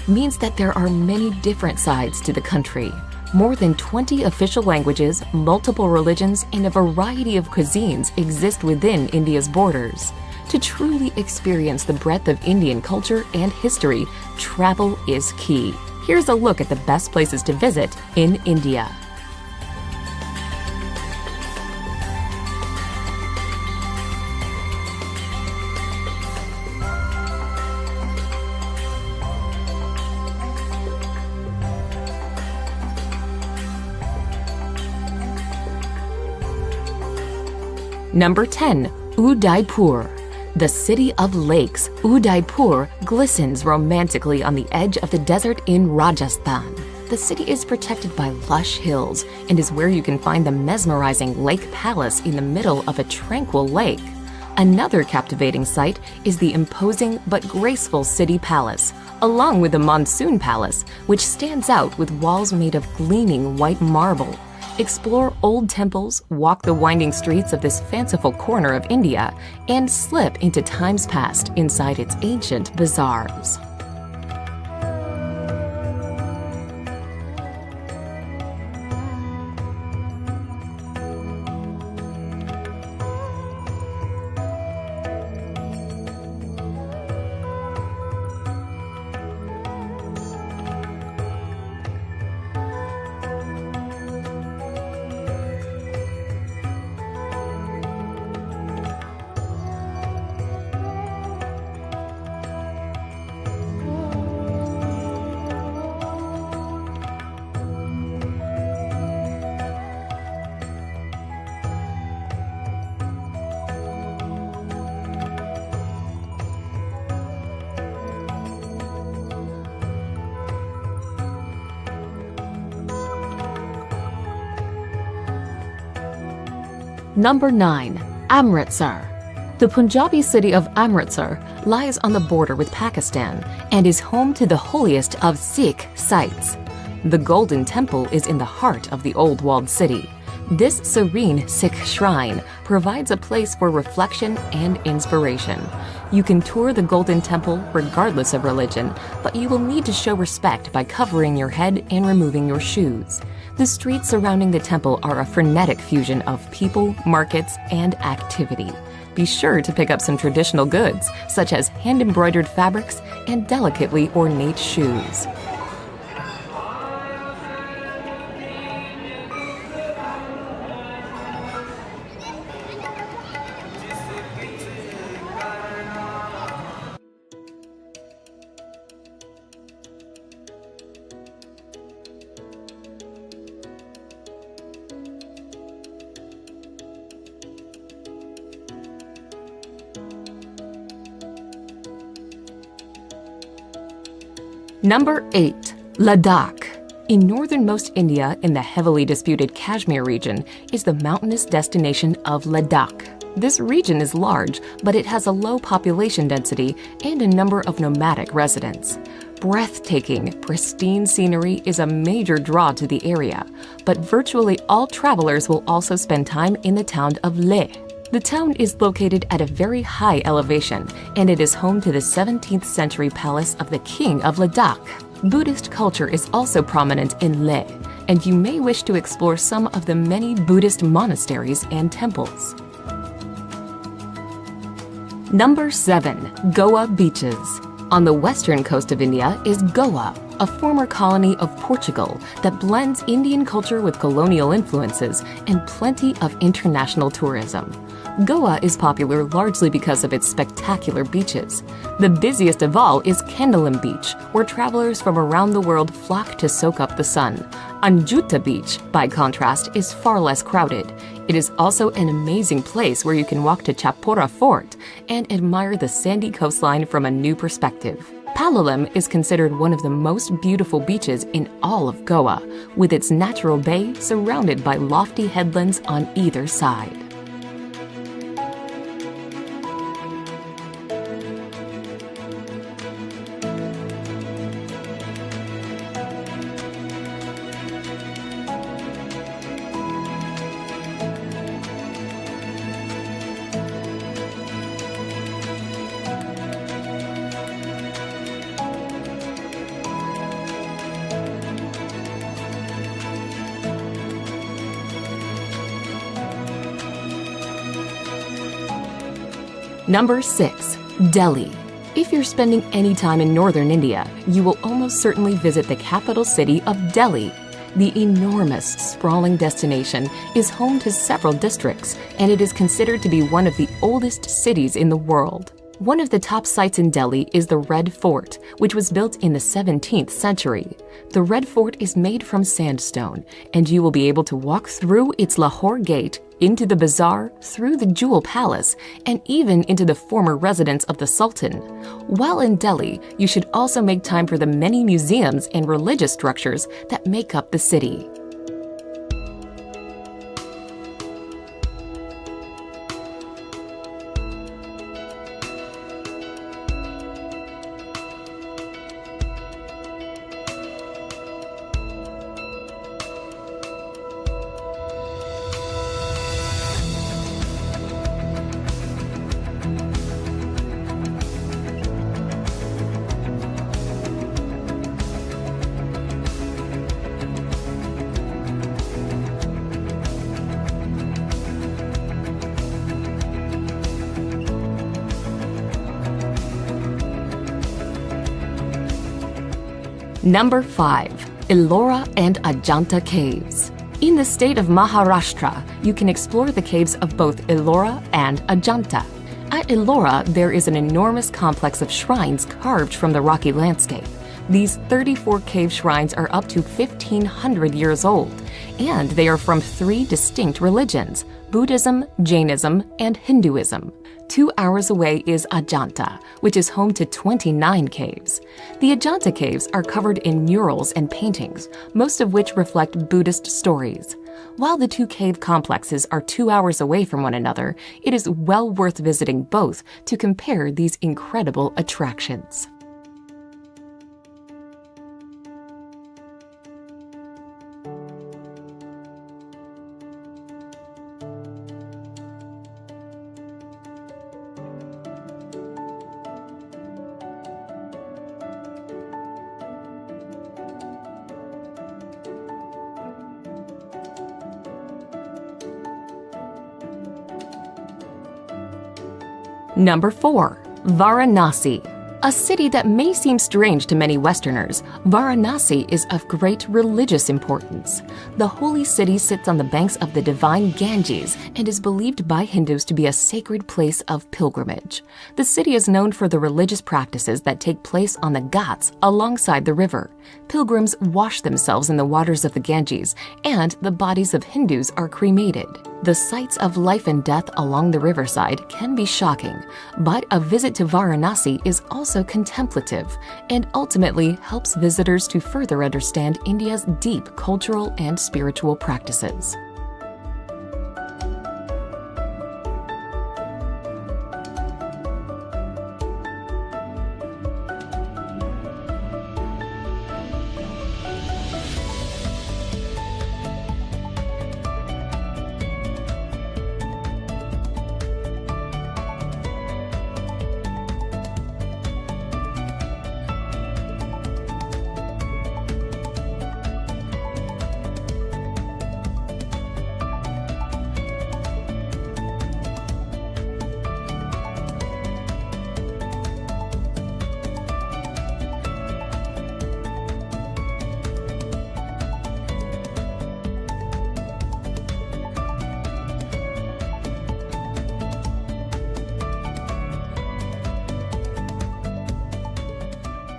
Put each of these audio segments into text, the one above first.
means that there are many different sides to the country. More than 20 official languages, multiple religions, and a variety of cuisines exist within India's borders. To truly experience the breadth of Indian culture and history, travel is key. Here's a look at the best places to visit in India. Number 10. Udaipur. The city of lakes, Udaipur glistens romantically on the edge of the desert in Rajasthan. The city is protected by lush hills and is where you can find the mesmerizing Lake Palace in the middle of a tranquil lake. Another captivating sight is the imposing but graceful city palace, along with the Monsoon Palace, which stands out with walls made of gleaming white marble. Explore old temples, walk the winding streets of this fanciful corner of India, and slip into times past inside its ancient bazaars. Number 9. Amritsar. The Punjabi city of Amritsar lies on the border with Pakistan and is home to the holiest of Sikh sites. The Golden Temple is in the heart of the old walled city. This serene Sikh shrine provides a place for reflection and inspiration. You can tour the Golden Temple regardless of religion, but you will need to show respect by covering your head and removing your shoes. The streets surrounding the temple are a frenetic fusion of people, markets, and activity. Be sure to pick up some traditional goods, such as hand-embroidered fabrics and delicately ornate shoes. Number 8. Ladakh. In northernmost India, in the heavily disputed Kashmir region, is the mountainous destination of Ladakh. This region is large, but it has a low population density and a number of nomadic residents. Breathtaking, pristine scenery is a major draw to the area, but virtually all travelers will also spend time in the town of Leh. The town is located at a very high elevation, and it is home to the 17th century palace of the King of Ladakh. Buddhist culture is also prominent in Leh, and you may wish to explore some of the many Buddhist monasteries and temples. Number 7. Goa beaches. On the western coast of India is Goa, a former colony of Portugal that blends Indian culture with colonial influences and plenty of international tourism. Goa is popular largely because of its spectacular beaches. The busiest of all is Kendalum Beach, where travelers from around the world flock to soak up the sun. Anjuta Beach, by contrast, is far less crowded. It is also an amazing place where you can walk to Chapora Fort and admire the sandy coastline from a new perspective. Palolem is considered one of the most beautiful beaches in all of Goa, with its natural bay surrounded by lofty headlands on either side. Number 6. Delhi. If you're spending any time in northern India, you will almost certainly visit the capital city of Delhi. The enormous, sprawling destination is home to several districts, and it is considered to be one of the oldest cities in the world. One of the top sites in Delhi is the Red Fort, which was built in the 17th century. The Red Fort is made from sandstone, and you will be able to walk through its Lahore Gate, into the bazaar, through the Jewel Palace, and even into the former residence of the Sultan. While in Delhi, you should also make time for the many museums and religious structures that make up the city. Number 5. Ellora and Ajanta Caves. In the state of Maharashtra, you can explore the caves of both Ellora and Ajanta. At Ellora, there is an enormous complex of shrines carved from the rocky landscape. These 34 cave shrines are up to 1,500 years old, and they are from 3 distinct religions: Buddhism, Jainism, and Hinduism. 2 hours away is Ajanta, which is home to 29 caves. The Ajanta caves are covered in murals and paintings, most of which reflect Buddhist stories. While the 2 cave complexes are 2 hours away from one another, it is well worth visiting both to compare these incredible attractions. Number 4. Varanasi. A city that may seem strange to many Westerners, Varanasi is of great religious importance. The holy city sits on the banks of the divine Ganges and is believed by Hindus to be a sacred place of pilgrimage. The city is known for the religious practices that take place on the Ghats alongside the river. Pilgrims wash themselves in the waters of the Ganges, and the bodies of Hindus are cremated. The sights of life and death along the riverside can be shocking, but a visit to Varanasi is also contemplative and ultimately helps visitors to further understand India's deep cultural and spiritual practices.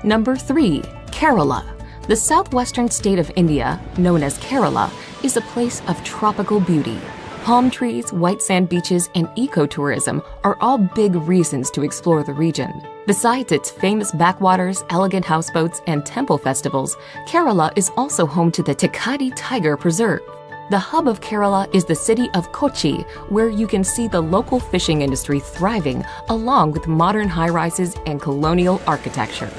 Number 3. Kerala. The southwestern state of India, known as Kerala, is a place of tropical beauty. Palm trees, white sand beaches, and ecotourism are all big reasons to explore the region. Besides its famous backwaters, elegant houseboats, and temple festivals, Kerala is also home to the Thekkady Tiger Preserve. The hub of Kerala is the city of Kochi, where you can see the local fishing industry thriving along with modern high-rises and colonial architecture.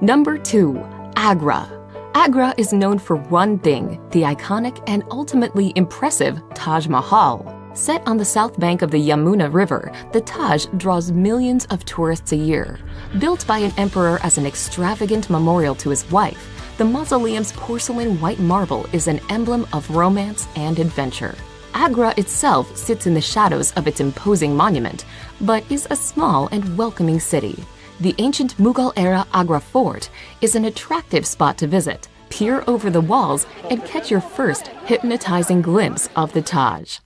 Number 2. Agra. Agra is known for one thing, the iconic and ultimately impressive Taj Mahal. Set on the south bank of the Yamuna River, the Taj draws millions of tourists a year. Built by an emperor as an extravagant memorial to his wife, the mausoleum's porcelain white marble is an emblem of romance and adventure. Agra itself sits in the shadows of its imposing monument, but is a small and welcoming city. The ancient Mughal-era Agra Fort is an attractive spot to visit. Peer over the walls and catch your first hypnotizing glimpse of the Taj.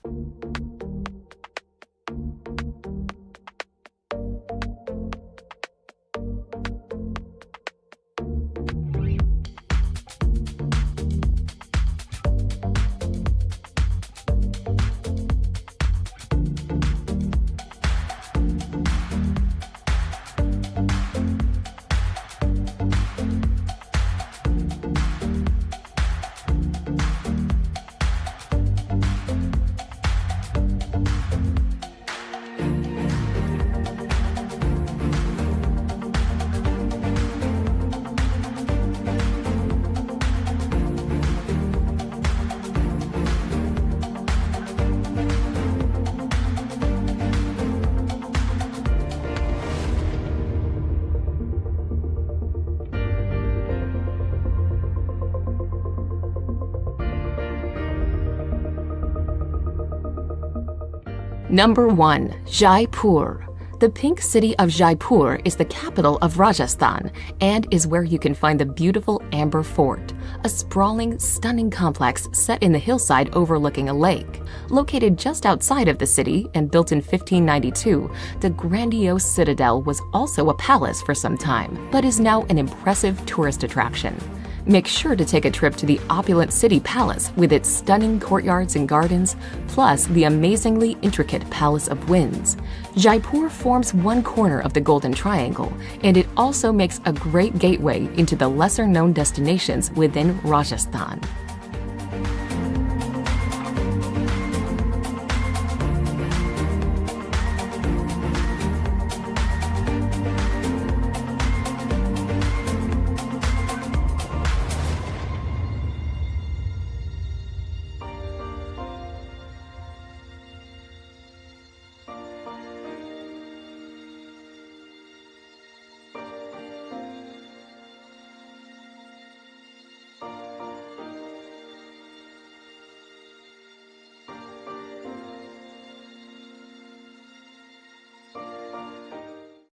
Number 1. Jaipur. The pink city of Jaipur is the capital of Rajasthan and is where you can find the beautiful Amber Fort, a sprawling, stunning complex set in the hillside overlooking a lake. Located just outside of the city and built in 1592, the grandiose citadel was also a palace for some time, but is now an impressive tourist attraction. Make sure to take a trip to the opulent city palace with its stunning courtyards and gardens, plus the amazingly intricate Palace of Winds. Jaipur forms one corner of the Golden Triangle, and it also makes a great gateway into the lesser-known destinations within Rajasthan.